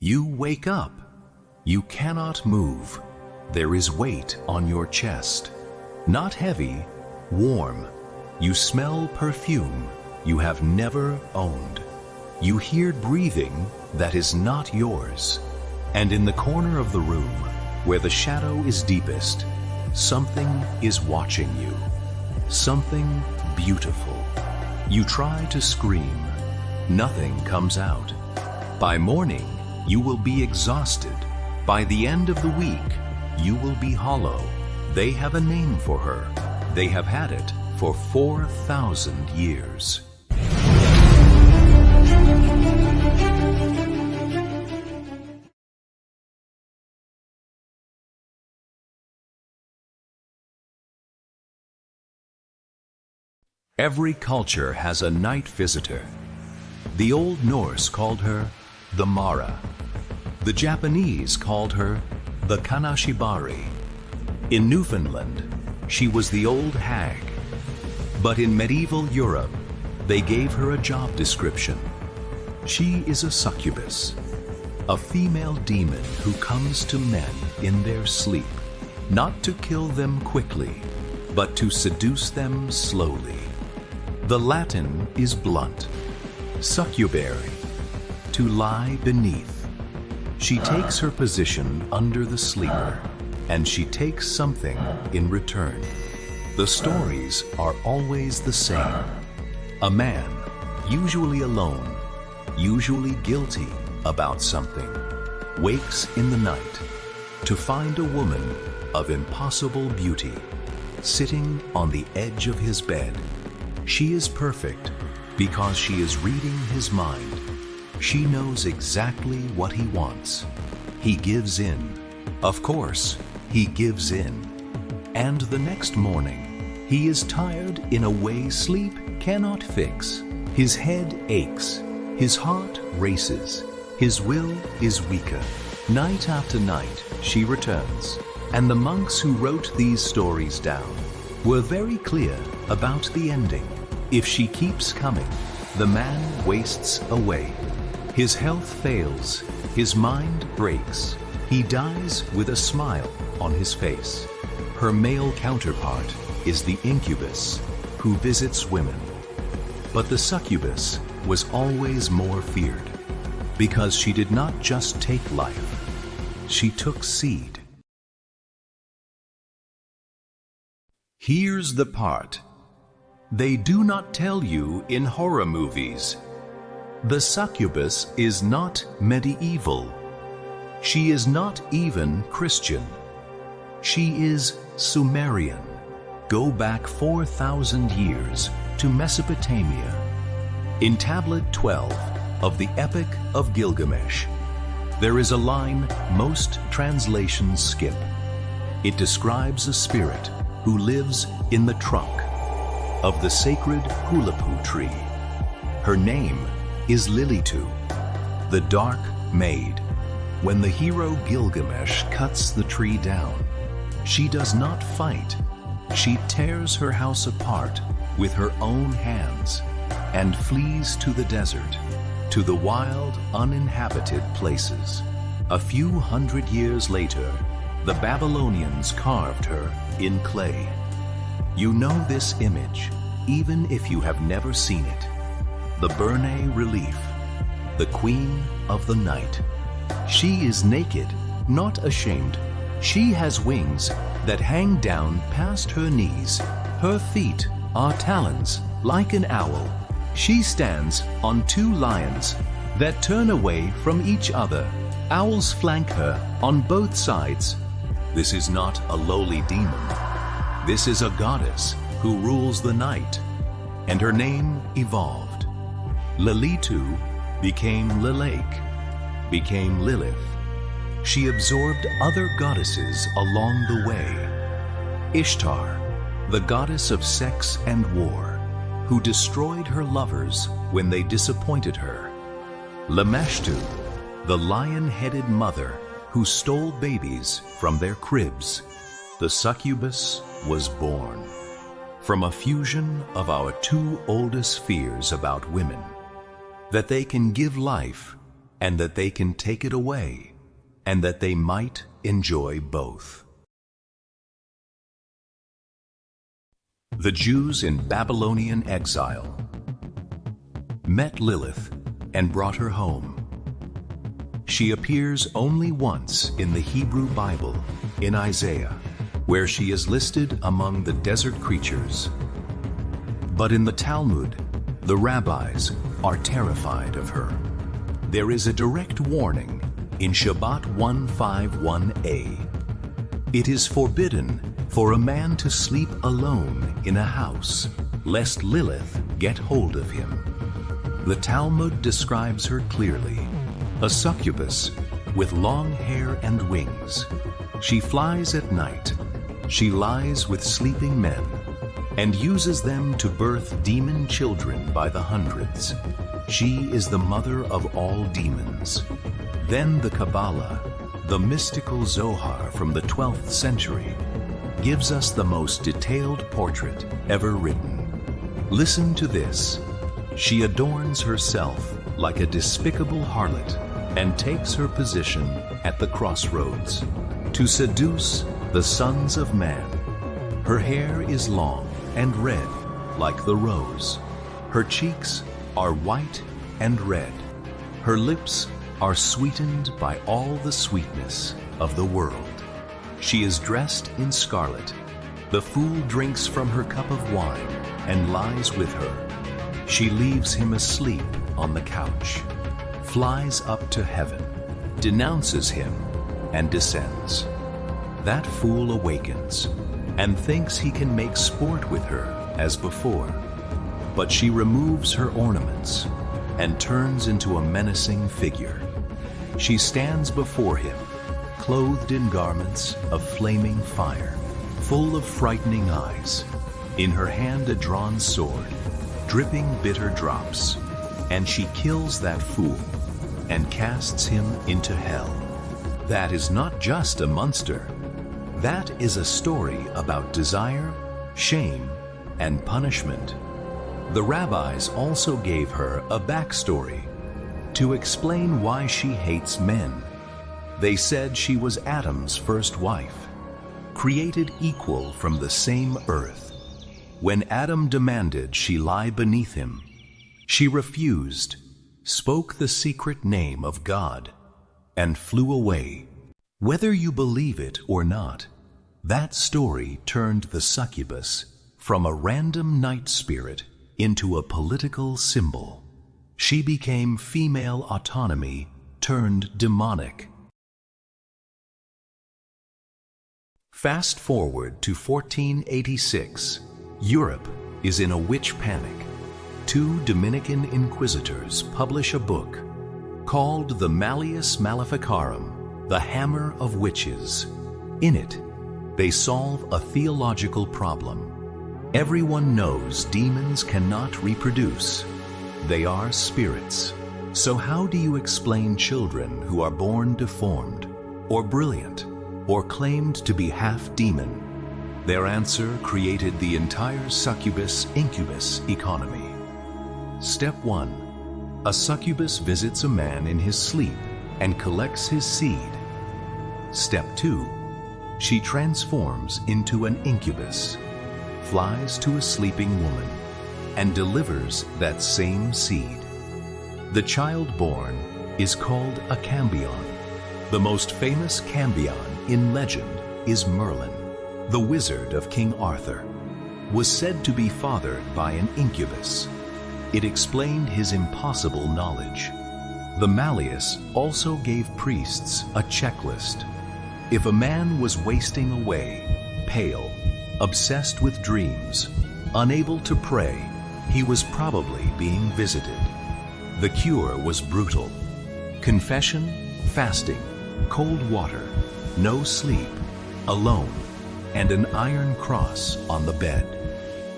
You wake up. You cannot move. There is weight on your chest. Not heavy, warm. You smell perfume you have never owned. You hear breathing that is not yours. And in the corner of the room, where the shadow is deepest, something is watching you. Something beautiful. You try to scream. Nothing comes out. By morning, you will be exhausted. By the end of the week, you will be hollow. They have a name for her. They have had it for 4,000 years. Every culture has a night visitor. The Old Norse called her the Mara. The Japanese called her the Kanashibari. In Newfoundland, she was the old hag. But in medieval Europe, they gave her a job description. She is a succubus, a female demon who comes to men in their sleep, not to kill them quickly, but to seduce them slowly. The Latin is blunt, succubare, to lie beneath. She takes her position under the sleeper, and she takes something in return. The stories are always the same. A man, usually alone, usually guilty about something, wakes in the night to find a woman of impossible beauty, sitting on the edge of his bed. She is perfect because she is reading his mind. She knows exactly what he wants. He gives in. Of course, he gives in. And the next morning, he is tired in a way sleep cannot fix. His head aches. His heart races. His will is weaker. Night after night, she returns. And the monks who wrote these stories down were very clear about the ending. If she keeps coming, the man wastes away. His health fails, his mind breaks. He dies with a smile on his face. Her male counterpart is the incubus, who visits women. But the succubus was always more feared, because she did not just take life, she took seed. Here's the part they do not tell you in horror movies. The succubus is not medieval. She is not even Christian. She is Sumerian. Go back 4,000 years to Mesopotamia. In Tablet 12 of the Epic of Gilgamesh, there is a line most translations skip. It describes a spirit who lives in the trunk of the sacred Lilitu tree. Her name is Lilitu, the Dark Maid. When the hero Gilgamesh cuts the tree down, she does not fight. She tears her house apart with her own hands and flees to the desert, to the wild, uninhabited places. A few hundred years later, the Babylonians carved her in clay. You know this image, even if you have never seen it. The Bernay relief, the Queen of the Night. She is naked, not ashamed. She has wings that hang down past her knees. Her feet are talons, like an owl. She stands on two lions that turn away from each other. Owls flank her on both sides. This is not a lowly demon. This is a goddess who rules the night, and her name evolved. Lilitu became Lilith, became Lilith. She absorbed other goddesses along the way. Ishtar, the goddess of sex and war, who destroyed her lovers when they disappointed her. Lamashtu, the lion-headed mother who stole babies from their cribs. The succubus was born from a fusion of our two oldest fears about women, that they can give life and that they can take it away, and that they might enjoy both. The Jews in Babylonian exile met Lilith and brought her home. She appears only once in the Hebrew Bible, in Isaiah, where she is listed among the desert creatures. But in the Talmud, the rabbis are terrified of her. There is a direct warning in Shabbat 151a. It is forbidden for a man to sleep alone in a house, lest Lilith get hold of him. The Talmud describes her clearly, a succubus with long hair and wings. She flies at night. She lies with sleeping men and uses them to birth demon children by the hundreds. She is the mother of all demons. Then the Kabbalah, the mystical Zohar from the 12th century, gives us the most detailed portrait ever written. Listen to this. She adorns herself like a despicable harlot and takes her position at the crossroads to seduce the sons of man. Her hair is long and red like the rose. Her cheeks are white and red. Her lips are sweetened by all the sweetness of the world. She is dressed in scarlet. The fool drinks from her cup of wine and lies with her. She leaves him asleep on the couch, flies up to heaven, denounces him, and descends. That fool awakens and thinks he can make sport with her as before. But she removes her ornaments and turns into a menacing figure. She stands before him, clothed in garments of flaming fire, full of frightening eyes, in her hand a drawn sword, dripping bitter drops, and she kills that fool and casts him into hell. That is not just a monster. That is a story about desire, shame, and punishment. The rabbis also gave her a backstory to explain why she hates men. They said she was Adam's first wife, created equal from the same earth. When Adam demanded she lie beneath him, she refused, spoke the secret name of God, and flew away. Whether you believe it or not, that story turned the succubus from a random night spirit into a political symbol. She became female autonomy turned demonic. Fast forward to 1486. Europe is in a witch panic. Two Dominican inquisitors publish a book called the Malleus Maleficarum, the Hammer of Witches. In it, they solve a theological problem. Everyone knows demons cannot reproduce. They are spirits. So how do you explain children who are born deformed, or brilliant, or claimed to be half demon? Their answer created the entire succubus-incubus economy. Step 1. A succubus visits a man in his sleep and collects his seed. Step 2. She transforms into an incubus, flies to a sleeping woman, and delivers that same seed. The child born is called a cambion. The most famous cambion in legend is Merlin, the wizard of King Arthur, was said to be fathered by an incubus. It explained his impossible knowledge. The Malleus also gave priests a checklist. If a man was wasting away, pale, obsessed with dreams, unable to pray, he was probably being visited. The cure was brutal. Confession, fasting, cold water, no sleep, alone, and an iron cross on the bed.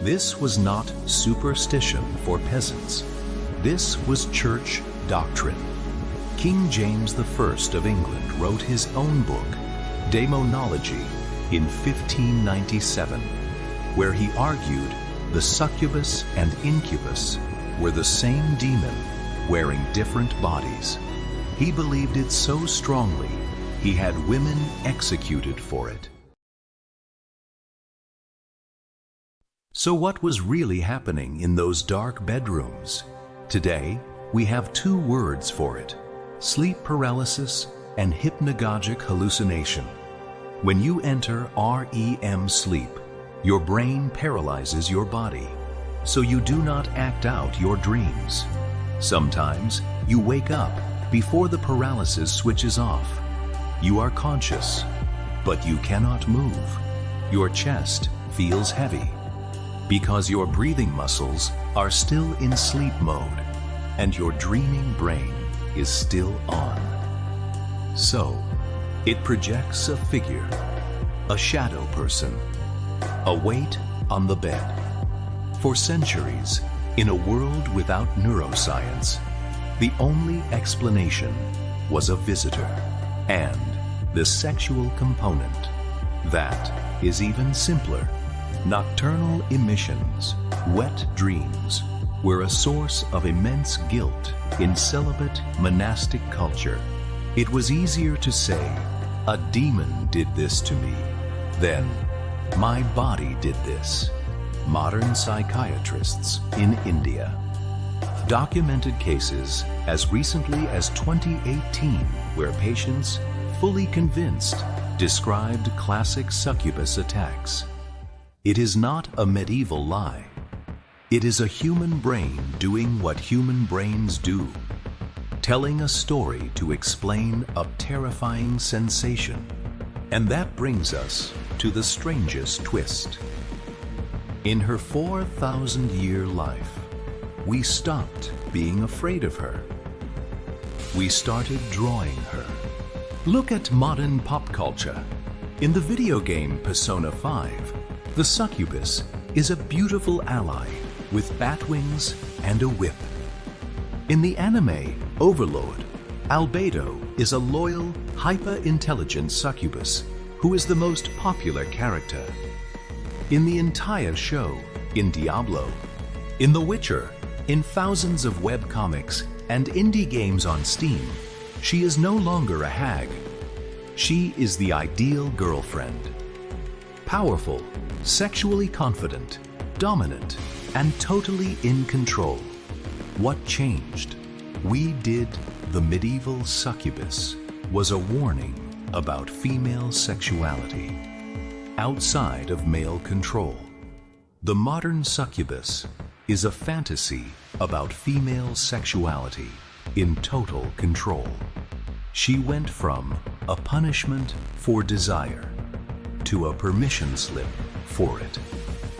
This was not superstition for peasants. This was church doctrine. King James I of England wrote his own book, Demonology, in 1597, where he argued the succubus and incubus were the same demon wearing different bodies. He believed it so strongly, he had women executed for it. So what was really happening in those dark bedrooms? Today, we have two words for it: sleep paralysis and hypnagogic hallucination. When you enter REM sleep, your brain paralyzes your body, so you do not act out your dreams. Sometimes you wake up before the paralysis switches off. You are conscious, but you cannot move. Your chest feels heavy because your breathing muscles are still in sleep mode and your dreaming brain is still on. So, it projects a figure, a shadow person, a weight on the bed. For centuries, in a world without neuroscience, the only explanation was a visitor and the sexual component. That is even simpler. Nocturnal emissions, wet dreams, were a source of immense guilt in celibate monastic culture. It was easier to say, "A demon did this to me," than "My body did this." Modern psychiatrists in India documented cases as recently as 2018 where patients, fully convinced, described classic succubus attacks. It is not a medieval lie. It is a human brain doing what human brains do, telling a story to explain a terrifying sensation. And that brings us to the strangest twist. In her 4,000-year life, we stopped being afraid of her. We started drawing her. Look at modern pop culture. In the video game Persona 5, the succubus is a beautiful ally with bat wings and a whip. In the anime Overlord, Albedo is a loyal, hyper-intelligent succubus who is the most popular character. In the entire show, in Diablo, in The Witcher, in thousands of webcomics and indie games on Steam, she is no longer a hag. She is the ideal girlfriend. Powerful, sexually confident, dominant, and totally in control. What changed? We Did the Medieval Succubus was a warning about female sexuality outside of male control. The modern succubus is a fantasy about female sexuality in total control. She went from a punishment for desire to a permission slip for it.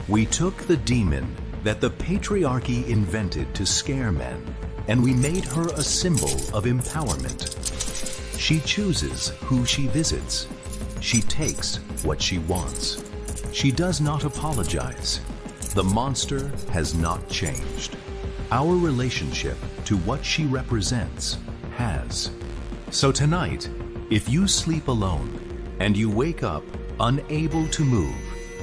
We took the demon that the patriarchy invented to scare men, and we made her a symbol of empowerment. She chooses who she visits. She takes what she wants. She does not apologize. The monster has not changed. Our relationship to what she represents has. So tonight, if you sleep alone and you wake up unable to move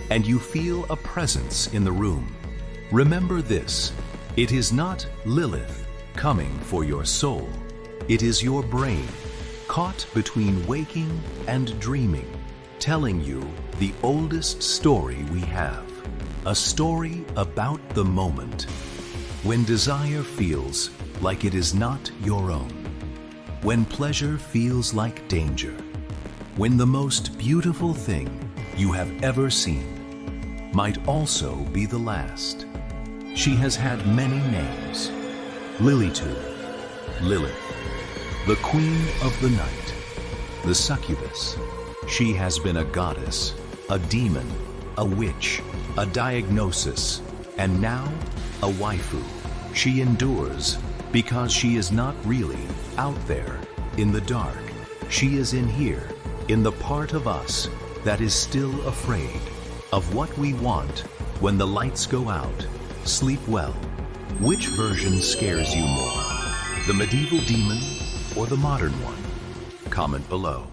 and you feel a presence in the room, remember this: it is not Lilith coming for your soul. It is your brain, caught between waking and dreaming, telling you the oldest story we have. A story about the moment when desire feels like it is not your own, when pleasure feels like danger, when the most beautiful thing you have ever seen might also be the last. She has had many names: Lilitu, Lilith, the Queen of the Night, the Succubus. She has been a goddess, a demon, a witch, a diagnosis, and now a waifu. She endures because she is not really out there in the dark. She is in here, in the part of us that is still afraid of what we want when the lights go out. Sleep well. Which version scares you more? The medieval demon or the modern one? Comment below.